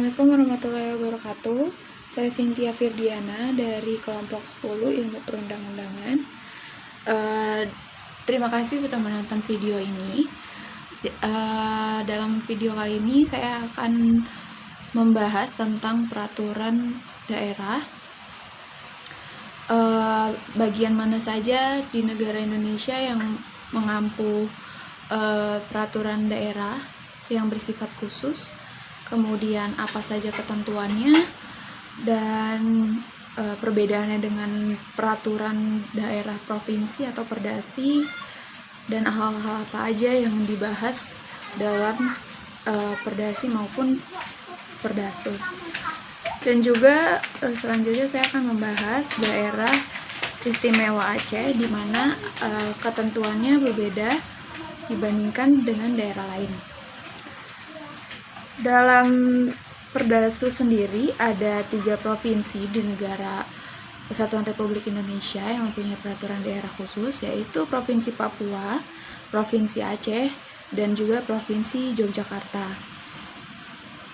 Assalamualaikum warahmatullahi wabarakatuh. Saya Cynthia Firdiana dari kelompok 10 Ilmu Perundang-undangan. Terima kasih sudah menonton video ini. Dalam video kali ini saya akan membahas tentang peraturan daerah. Bagian mana saja di negara Indonesia yang mengampu peraturan daerah yang bersifat khusus, kemudian apa saja ketentuannya, dan perbedaannya dengan peraturan daerah provinsi atau perdasi, dan hal-hal apa aja yang dibahas dalam perdasi maupun perdasus. Dan juga selanjutnya saya akan membahas daerah istimewa Aceh, di mana ketentuannya berbeda dibandingkan dengan daerah lain. Dalam perdasus sendiri ada 3 provinsi di negara Kesatuan Republik Indonesia yang mempunyai peraturan daerah khusus, yaitu Provinsi Papua, Provinsi Aceh, dan juga Provinsi Yogyakarta.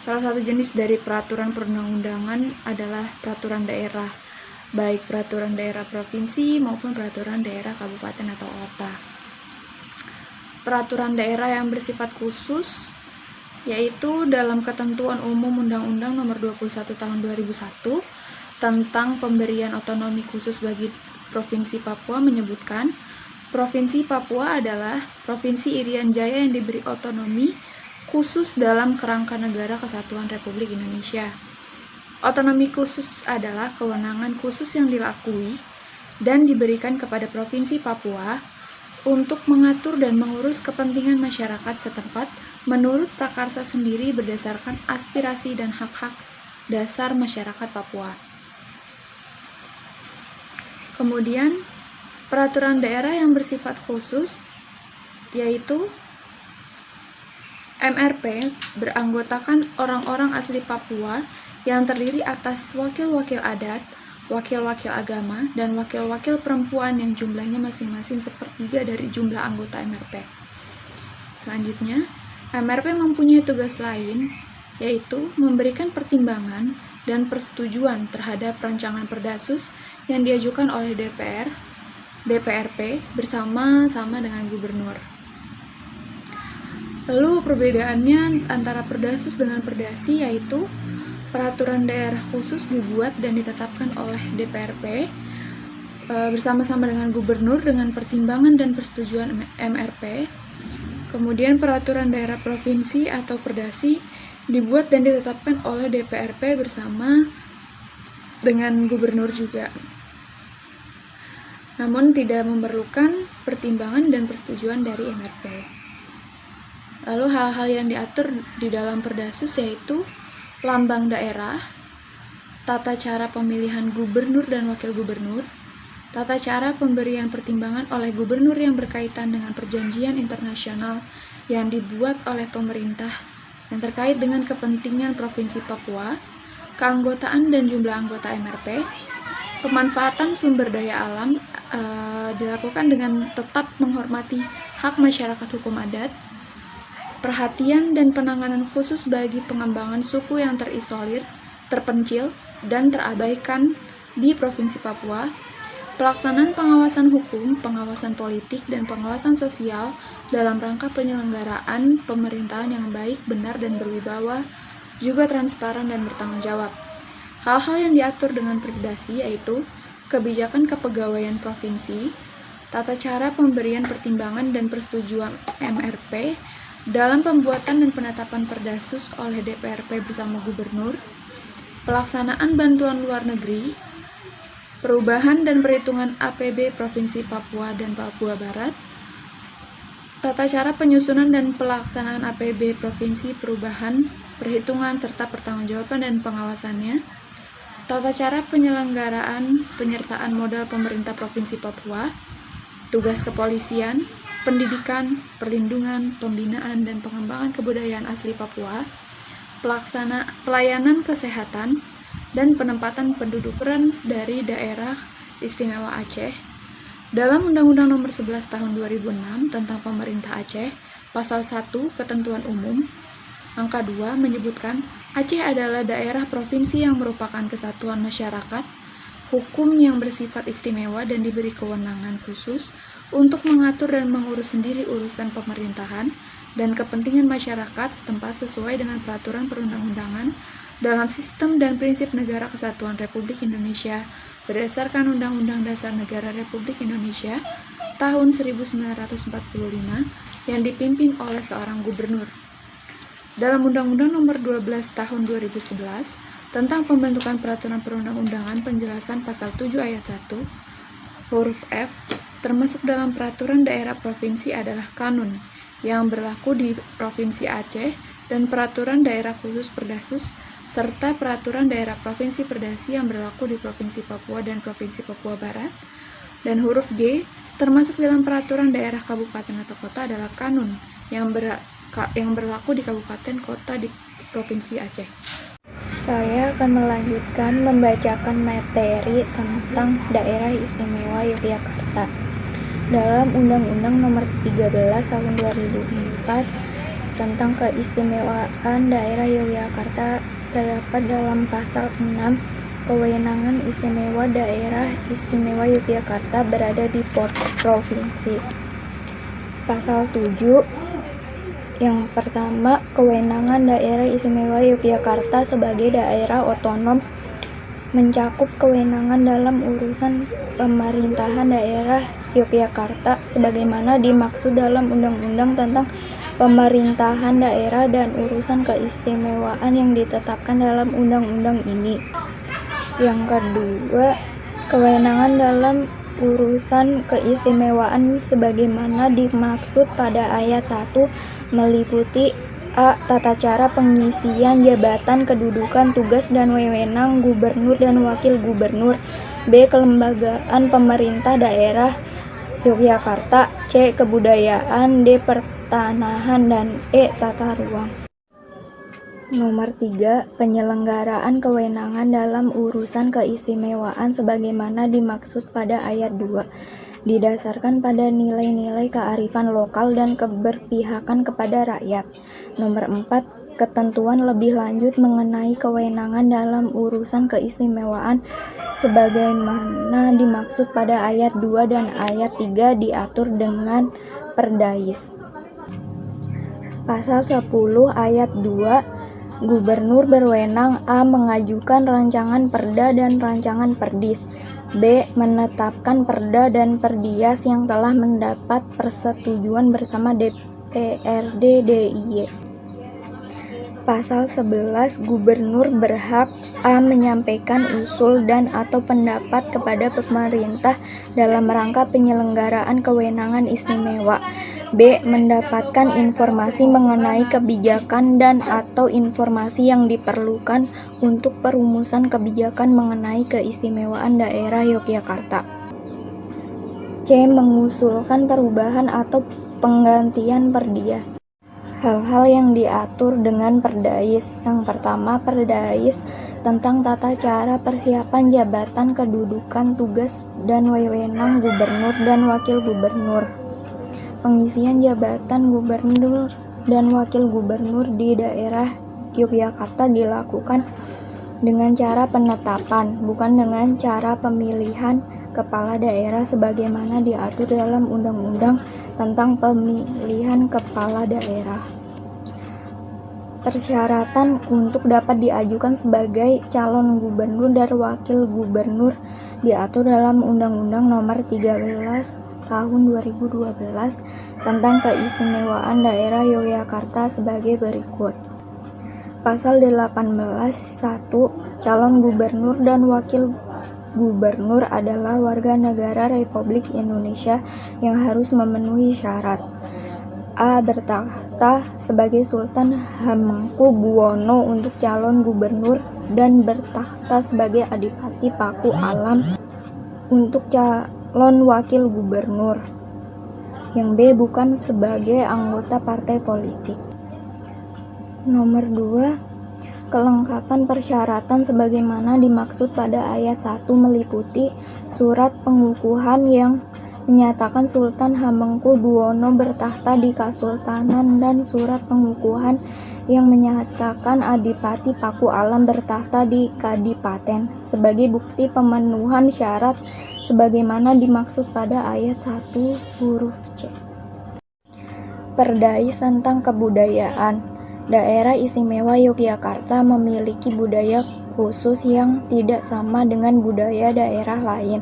Salah satu jenis dari peraturan perundang-undangan adalah peraturan daerah, baik peraturan daerah provinsi maupun peraturan daerah kabupaten atau kota. Peraturan daerah yang bersifat khusus yaitu dalam Ketentuan Umum Undang-Undang Nomor 21 Tahun 2001 tentang pemberian otonomi khusus bagi Provinsi Papua menyebutkan, Provinsi Papua adalah Provinsi Irian Jaya yang diberi otonomi khusus dalam kerangka negara Kesatuan Republik Indonesia. Otonomi khusus adalah kewenangan khusus yang dilakui dan diberikan kepada Provinsi Papua untuk mengatur dan mengurus kepentingan masyarakat setempat menurut prakarsa sendiri berdasarkan aspirasi dan hak-hak dasar masyarakat Papua. Kemudian, peraturan daerah yang bersifat khusus yaitu MRP beranggotakan orang-orang asli Papua yang terdiri atas wakil-wakil adat, wakil-wakil agama, dan wakil-wakil perempuan yang jumlahnya masing-masing sepertiga dari jumlah anggota MRP. Selanjutnya, MRP mempunyai tugas lain, yaitu memberikan pertimbangan dan persetujuan terhadap rancangan perdasus yang diajukan oleh DPR, DPRP bersama-sama dengan gubernur. Lalu perbedaannya antara perdasus dengan perdasi yaitu peraturan daerah khusus dibuat dan ditetapkan oleh DPRP bersama-sama dengan gubernur dengan pertimbangan dan persetujuan MRP. Kemudian peraturan daerah provinsi atau perdasi dibuat dan ditetapkan oleh DPRP bersama dengan gubernur juga, namun tidak memerlukan pertimbangan dan persetujuan dari MRP. Lalu hal-hal yang diatur di dalam perdasus yaitu lambang daerah, tata cara pemilihan gubernur dan wakil gubernur, tata cara pemberian pertimbangan oleh gubernur yang berkaitan dengan perjanjian internasional yang dibuat oleh pemerintah yang terkait dengan kepentingan Provinsi Papua, keanggotaan dan jumlah anggota MRP, pemanfaatan sumber daya alam dilakukan dengan tetap menghormati hak masyarakat hukum adat, perhatian dan penanganan khusus bagi pengembangan suku yang terisolir, terpencil, dan terabaikan di Provinsi Papua, pelaksanaan pengawasan hukum, pengawasan politik, dan pengawasan sosial dalam rangka penyelenggaraan pemerintahan yang baik, benar, dan berwibawa, juga transparan dan bertanggung jawab. Hal-hal yang diatur dengan perdasi yaitu kebijakan kepegawaian provinsi, tata cara pemberian pertimbangan dan persetujuan MRP, dalam pembuatan dan penetapan perdasus oleh DPRP bersama gubernur, pelaksanaan bantuan luar negeri, perubahan dan perhitungan APB Provinsi Papua dan Papua Barat, tata cara penyusunan dan pelaksanaan APB Provinsi, perubahan, perhitungan, serta pertanggungjawaban dan pengawasannya, tata cara penyelenggaraan penyertaan modal pemerintah Provinsi Papua, tugas kepolisian, pendidikan, perlindungan, pembinaan, dan pengembangan kebudayaan asli Papua, pelayanan kesehatan, dan penempatan penduduk peran dari daerah istimewa Aceh. Dalam Undang-Undang Nomor 11 Tahun 2006 tentang Pemerintah Aceh, Pasal 1 Ketentuan Umum, Angka 2 menyebutkan Aceh adalah daerah provinsi yang merupakan kesatuan masyarakat, hukum yang bersifat istimewa dan diberi kewenangan khusus untuk mengatur dan mengurus sendiri urusan pemerintahan dan kepentingan masyarakat setempat sesuai dengan peraturan perundang-undangan dalam sistem dan prinsip Negara Kesatuan Republik Indonesia berdasarkan Undang-Undang Dasar Negara Republik Indonesia tahun 1945 yang dipimpin oleh seorang gubernur. Dalam Undang-Undang Nomor 12 Tahun 2011 tentang pembentukan peraturan perundang-undangan penjelasan pasal 7 ayat 1 huruf F termasuk dalam peraturan daerah provinsi adalah kanun yang berlaku di Provinsi Aceh dan peraturan daerah khusus Perdasus serta peraturan daerah provinsi Perdasi yang berlaku di Provinsi Papua dan Provinsi Papua Barat, dan huruf G termasuk dalam peraturan daerah kabupaten atau kota adalah kanun yang berlaku di kabupaten kota di Provinsi Aceh. Saya akan melanjutkan membacakan materi tentang Daerah Istimewa Yogyakarta. Dalam Undang-Undang Nomor 13 Tahun 2004 tentang keistimewaan daerah Yogyakarta terdapat dalam pasal 6 kewenangan istimewa daerah istimewa Yogyakarta berada di provinsi. Pasal 7 yang pertama, kewenangan daerah istimewa Yogyakarta sebagai daerah otonom mencakup kewenangan dalam urusan pemerintahan daerah Yogyakarta sebagaimana dimaksud dalam Undang-Undang tentang Pemerintahan Daerah dan urusan keistimewaan yang ditetapkan dalam undang-undang ini. Yang kedua, kewenangan dalam urusan keistimewaan sebagaimana dimaksud pada ayat 1 meliputi A. Tata cara pengisian jabatan, kedudukan, tugas, dan wewenang gubernur dan wakil gubernur. B. Kelembagaan pemerintah daerah Yogyakarta. C. Kebudayaan. D. Pertanahan. Dan E. Tata ruang. Nomor 3. Penyelenggaraan kewenangan dalam urusan keistimewaan sebagaimana dimaksud pada ayat 2 didasarkan pada nilai-nilai kearifan lokal dan keberpihakan kepada rakyat. Nomor 4. Ketentuan lebih lanjut mengenai kewenangan dalam urusan keistimewaan sebagaimana dimaksud pada ayat 2 dan ayat 3 diatur dengan Perdais. Pasal 10 ayat 2, Gubernur berwenang A. mengajukan rancangan perda dan rancangan perdis, B. menetapkan perda dan perdias yang telah mendapat persetujuan bersama DPRD DIY. Pasal 11, Gubernur berhak A. menyampaikan usul dan atau pendapat kepada pemerintah dalam rangka penyelenggaraan kewenangan istimewa, B. mendapatkan informasi mengenai kebijakan dan atau informasi yang diperlukan untuk perumusan kebijakan mengenai keistimewaan daerah Yogyakarta, C. mengusulkan perubahan atau penggantian perdias. Hal-hal yang diatur dengan Perdais. Yang pertama, Perdais tentang tata cara persiapan jabatan, kedudukan, tugas, dan wewenang gubernur dan wakil gubernur. Pengisian jabatan gubernur dan wakil gubernur di daerah Yogyakarta dilakukan dengan cara penetapan, bukan dengan cara pemilihan kepala daerah sebagaimana diatur dalam Undang-Undang tentang Pemilihan Kepala Daerah. Persyaratan untuk dapat diajukan sebagai calon gubernur dan wakil gubernur diatur dalam Undang-Undang Nomor 13 Tahun 2012 tentang keistimewaan daerah Yogyakarta sebagai berikut. Pasal 18(1) Calon gubernur dan wakil gubernur adalah warga negara Republik Indonesia yang harus memenuhi syarat A. Bertakhta sebagai Sultan Hamengkubuwono untuk calon gubernur dan bertakhta sebagai Adipati Paku Alam untuk calon wakil gubernur. Yang B. Bukan sebagai anggota partai politik. Nomor 2. Kelengkapan persyaratan sebagaimana dimaksud pada ayat 1 meliputi surat pengukuhan yang menyatakan Sultan Hamengkubuwono bertahta di Kasultanan dan surat pengukuhan yang menyatakan Adipati Paku Alam bertahta di Kadipaten sebagai bukti pemenuhan syarat sebagaimana dimaksud pada ayat 1 huruf C. Perdais tentang kebudayaan. Daerah Istimewa Yogyakarta memiliki budaya khusus yang tidak sama dengan budaya daerah lain.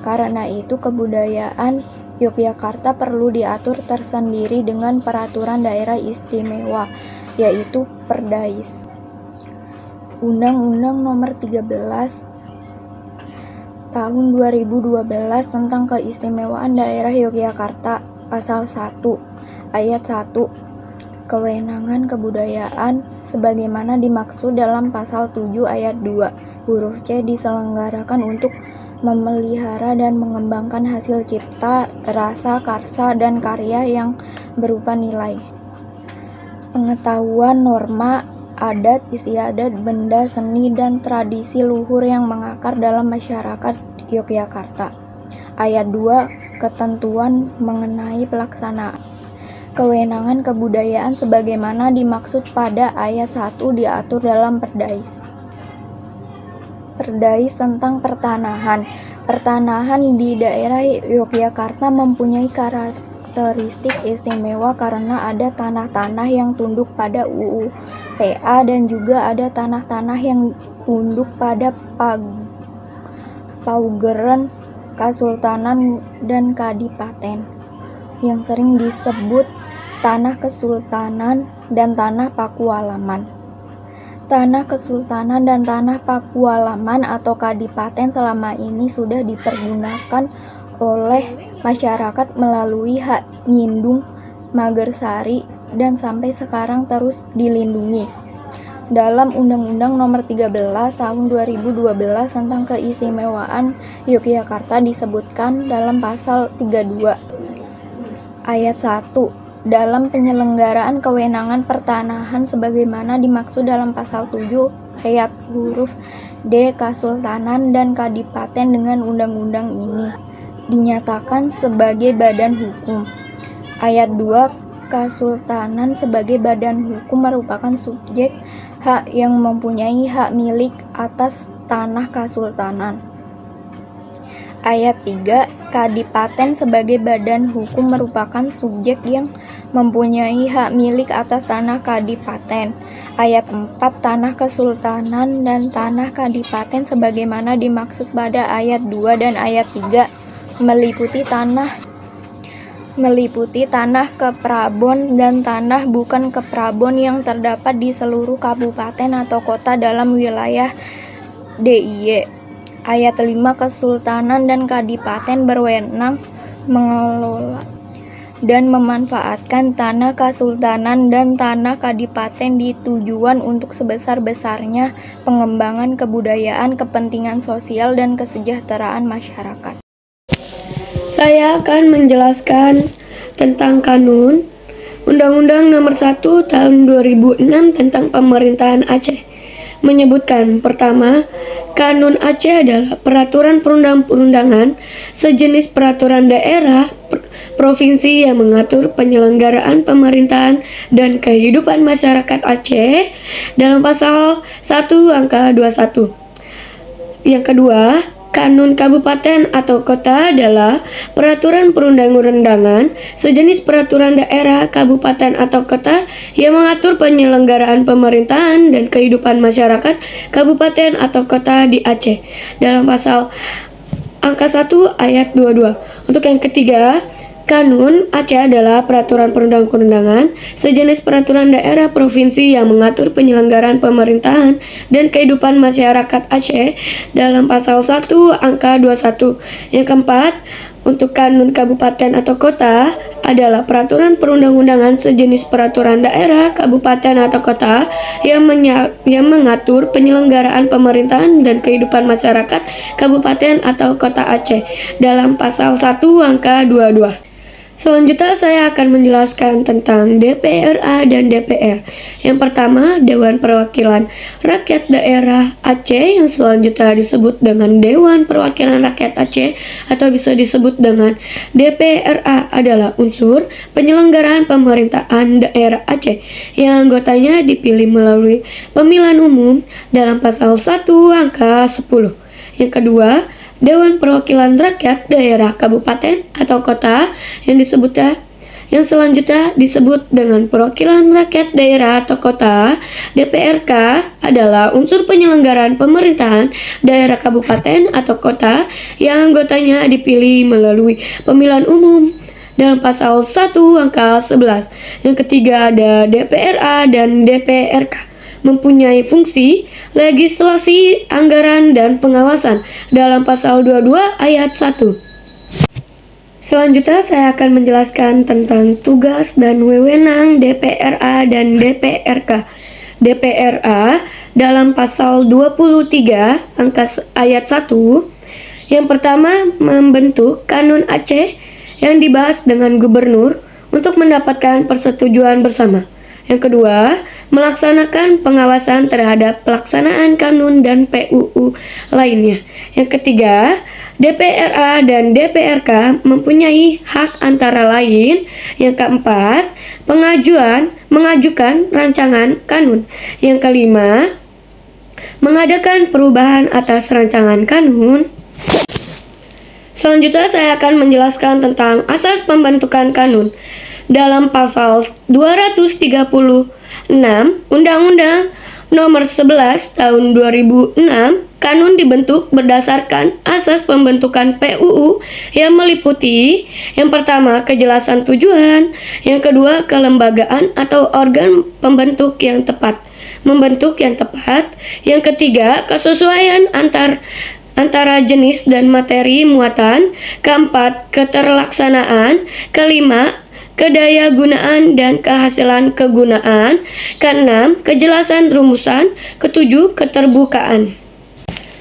Karena itu, kebudayaan Yogyakarta perlu diatur tersendiri dengan peraturan daerah istimewa, yaitu Perdais. Undang-Undang Nomor 13 Tahun 2012 tentang Keistimewaan Daerah Yogyakarta, Pasal 1, Ayat 1. Kewenangan kebudayaan sebagaimana dimaksud dalam Pasal 7 Ayat 2 huruf C diselenggarakan untuk memelihara dan mengembangkan hasil cipta, rasa, karsa, dan karya yang berupa nilai, pengetahuan, norma, adat istiadat, benda, seni, dan tradisi luhur yang mengakar dalam masyarakat Yogyakarta. Ayat 2. Ketentuan mengenai pelaksanaan kewenangan kebudayaan sebagaimana dimaksud pada ayat 1 diatur dalam Perdais. Perdais tentang pertanahan. Pertanahan di daerah Yogyakarta mempunyai karakteristik istimewa karena ada tanah-tanah yang tunduk pada UU PA dan juga ada tanah-tanah yang tunduk pada paugeran Kasultanan dan Kadipaten yang sering disebut Tanah Kesultanan dan Tanah Pakualaman. Tanah Kesultanan dan Tanah Pakualaman atau Kadipaten selama ini sudah dipergunakan oleh masyarakat melalui hak nyindung Magersari dan sampai sekarang terus dilindungi. Dalam Undang-Undang Nomor 13 Tahun 2012 tentang Keistimewaan Yogyakarta disebutkan dalam Pasal 32 Ayat 1 dalam penyelenggaraan kewenangan pertanahan sebagaimana dimaksud dalam Pasal 7 Ayat huruf D Kasultanan dan Kadipaten dengan undang-undang ini dinyatakan sebagai badan hukum. Ayat 2 Kasultanan sebagai badan hukum merupakan subjek hak yang mempunyai hak milik atas tanah Kasultanan. Ayat 3. Kadipaten sebagai badan hukum merupakan subjek yang mempunyai hak milik atas tanah Kadipaten. Ayat 4. Tanah Kesultanan dan tanah Kadipaten sebagaimana dimaksud pada ayat 2 dan ayat 3 meliputi tanah keprabon dan tanah bukan keprabon yang terdapat di seluruh kabupaten atau kota dalam wilayah DIY. Ayat 5. Kesultanan dan Kadipaten berwenang mengelola dan memanfaatkan tanah Kasultanan dan tanah Kadipaten di tujuan untuk sebesar-besarnya pengembangan kebudayaan, kepentingan sosial, dan kesejahteraan masyarakat. Saya akan menjelaskan tentang kanun Undang-Undang Nomor 1 Tahun 2006 tentang Pemerintahan Aceh. Menyebutkan pertama, Kanun Aceh adalah peraturan perundang-undangan sejenis peraturan daerah provinsi yang mengatur penyelenggaraan pemerintahan dan kehidupan masyarakat Aceh dalam pasal 1 angka 21. Yang kedua, Kanun Kabupaten atau Kota adalah peraturan perundang-undangan sejenis peraturan daerah, kabupaten atau kota yang mengatur penyelenggaraan pemerintahan dan kehidupan masyarakat kabupaten atau kota di Aceh dalam pasal angka 1 ayat 22. Untuk yang ketiga, Kanun Aceh adalah peraturan perundang-undangan sejenis peraturan daerah provinsi yang mengatur penyelenggaraan pemerintahan dan kehidupan masyarakat Aceh dalam pasal 1 angka 21. Yang keempat, untuk Kanun Kabupaten atau Kota adalah peraturan perundang-undangan sejenis peraturan daerah, kabupaten atau kota yang mengatur penyelenggaraan pemerintahan dan kehidupan masyarakat kabupaten atau kota Aceh dalam pasal 1 angka 22. Selanjutnya saya akan menjelaskan tentang DPRA dan DPR. Yang pertama, Dewan Perwakilan Rakyat Daerah Aceh, yang selanjutnya disebut dengan Dewan Perwakilan Rakyat Aceh atau bisa disebut dengan DPRA, adalah unsur penyelenggaraan pemerintahan daerah Aceh yang anggotanya dipilih melalui pemilihan umum dalam pasal 1 angka 10. Yang kedua, Dewan Perwakilan Rakyat Daerah Kabupaten atau Kota yang selanjutnya disebut dengan Perwakilan Rakyat Daerah atau Kota. DPRK adalah unsur penyelenggaraan pemerintahan daerah kabupaten atau kota yang anggotanya dipilih melalui pemilihan umum dalam pasal 1 angka 11. Yang ketiga ada DPRA dan DPRK, mempunyai fungsi legislasi, anggaran, dan pengawasan dalam pasal 22 ayat 1. Selanjutnya saya akan menjelaskan tentang tugas dan wewenang DPRA dan DPRK. DPRA dalam pasal 23 ayat 1. Yang pertama, membentuk Kanun Aceh yang dibahas dengan gubernur untuk mendapatkan persetujuan bersama. Yang kedua, melaksanakan pengawasan terhadap pelaksanaan kanun dan PUU lainnya. Yang ketiga, DPRA dan DPRK mempunyai hak antara lain. Yang keempat, mengajukan rancangan kanun. Yang kelima, mengadakan perubahan atas rancangan kanun. Selanjutnya saya akan menjelaskan tentang asas pembentukan kanun. Dalam pasal 236 Undang-Undang Nomor 11 Tahun 2006, kanun dibentuk berdasarkan asas pembentukan PUU yang meliputi: yang pertama, kejelasan tujuan; yang kedua, kelembagaan atau organ membentuk yang tepat; yang ketiga, kesesuaian antara jenis dan materi muatan; keempat, keterlaksanaan; kelima, kedaya gunaan dan kehasilan kegunaan; keenam, kejelasan rumusan; ketujuh, keterbukaan.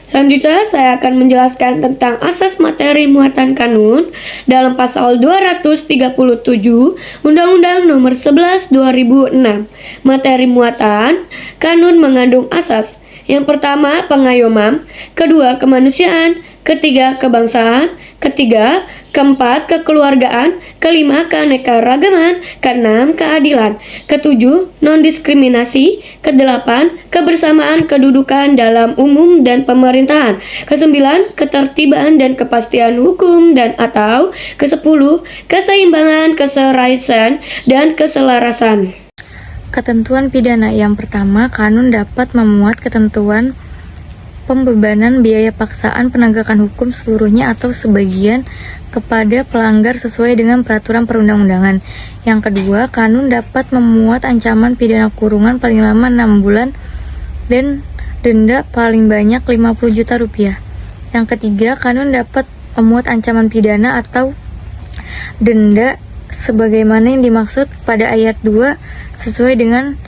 Selanjutnya saya akan menjelaskan tentang asas materi muatan kanun. Dalam pasal 237 Undang-Undang Nomor 11 2006, materi muatan kanun mengandung asas: yang pertama, pengayoman; kedua, kemanusiaan; ketiga, kebangsaan; keempat, kekeluargaan; kelima, keanekaragaman; keenam, keadilan; ketujuh, non-diskriminasi; kedelapan, kebersamaan kedudukan dalam umum dan pemerintahan; kesembilan, ketertiban dan kepastian hukum dan atau kesepuluh, keseimbangan, keseraisan, dan keselarasan. Ketentuan pidana. Yang pertama, kanun dapat memuat ketentuan pembebanan biaya paksaan penegakan hukum seluruhnya atau sebagian kepada pelanggar sesuai dengan peraturan perundang-undangan. Yang kedua, kanun dapat memuat ancaman pidana kurungan paling lama 6 bulan dan denda paling banyak 50 juta rupiah. Yang ketiga, kanun dapat memuat ancaman pidana atau denda sebagaimana yang dimaksud pada ayat 2 sesuai dengan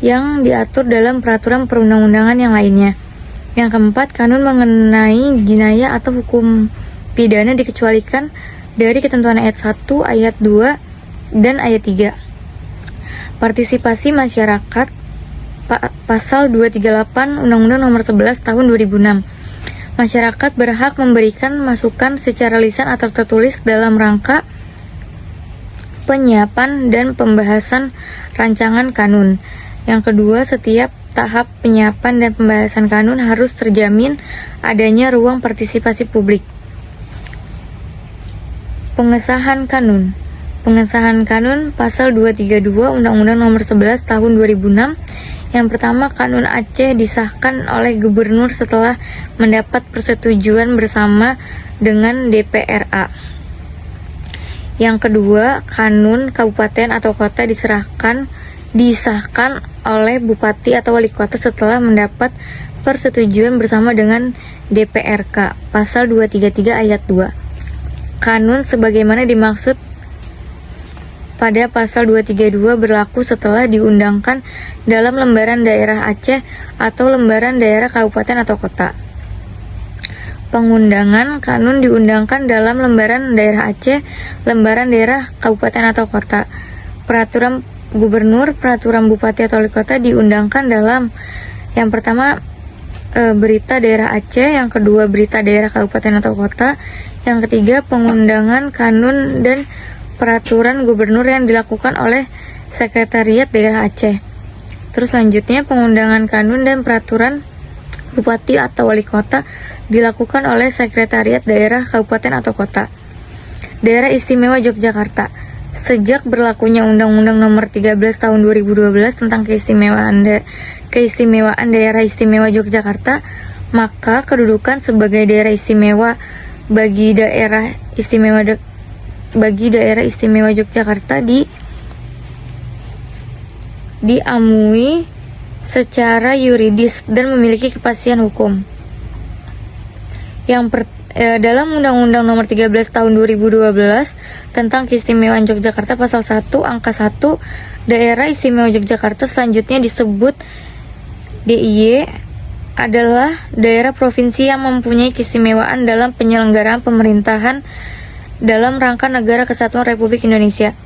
yang diatur dalam peraturan perundang-undangan yang lainnya. Yang keempat, kanun mengenai jinayah atau hukum pidana dikecualikan dari ketentuan ayat 1, ayat 2, dan ayat 3. Partisipasi masyarakat pasal 238 Undang-Undang Nomor 11 Tahun 2006. Masyarakat berhak memberikan masukan secara lisan atau tertulis dalam rangka penyiapan dan pembahasan rancangan kanun. Yang kedua, setiap tahap penyiapan dan pembahasan kanun harus terjamin adanya ruang partisipasi publik. Pengesahan kanun. Pengesahan kanun pasal 232 Undang-Undang Nomor 11 Tahun 2006. Yang pertama, Kanun Aceh disahkan oleh gubernur setelah mendapat persetujuan bersama dengan DPRA. Yang kedua, kanun kabupaten atau kota disahkan oleh bupati atau wali kota setelah mendapat persetujuan bersama dengan DPRK. Pasal 233 ayat 2. Kanun sebagaimana dimaksud pada pasal 232 berlaku setelah diundangkan dalam lembaran daerah Aceh atau lembaran daerah kabupaten atau kota. Pengundangan kanun diundangkan dalam lembaran daerah Aceh, lembaran daerah kabupaten atau kota. Peraturan gubernur, peraturan bupati atau wali kota diundangkan dalam yang pertama berita daerah Aceh, yang kedua berita daerah kabupaten atau kota, yang ketiga pengundangan kanun dan peraturan gubernur yang dilakukan oleh sekretariat daerah Aceh. Terus selanjutnya pengundangan kanun dan peraturan bupati atau wali kota dilakukan oleh sekretariat daerah kabupaten atau kota. Daerah Istimewa Yogyakarta. Sejak berlakunya Undang-Undang Nomor 13 Tahun 2012 tentang keistimewaan daerah istimewa Yogyakarta, maka kedudukan sebagai daerah istimewa bagi daerah istimewa Yogyakarta diamui secara yuridis dan memiliki kepastian hukum. Dalam Undang-Undang Nomor 13 Tahun 2012 tentang Keistimewaan Yogyakarta Pasal 1 Angka 1, Daerah Istimewa Yogyakarta selanjutnya disebut DIY adalah daerah provinsi yang mempunyai keistimewaan dalam penyelenggaraan pemerintahan dalam rangka Negara Kesatuan Republik Indonesia.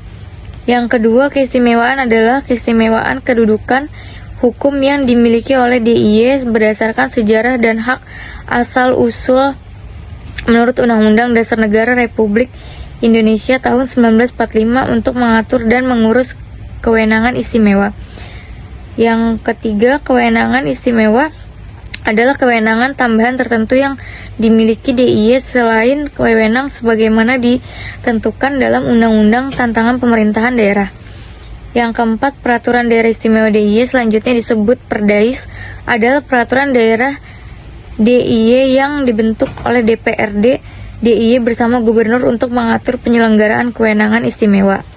Yang kedua, keistimewaan adalah keistimewaan kedudukan hukum yang dimiliki oleh DIY berdasarkan sejarah dan hak asal-usul menurut Undang-Undang Dasar Negara Republik Indonesia tahun 1945 untuk mengatur dan mengurus kewenangan istimewa. Yang ketiga, kewenangan istimewa adalah kewenangan tambahan tertentu yang dimiliki DIY selain wewenang sebagaimana ditentukan dalam Undang-Undang Tantangan Pemerintahan Daerah. Yang keempat, peraturan daerah istimewa DIY selanjutnya disebut Perdais adalah peraturan daerah DIY yang dibentuk oleh DPRD DIY bersama gubernur untuk mengatur penyelenggaraan kewenangan istimewa.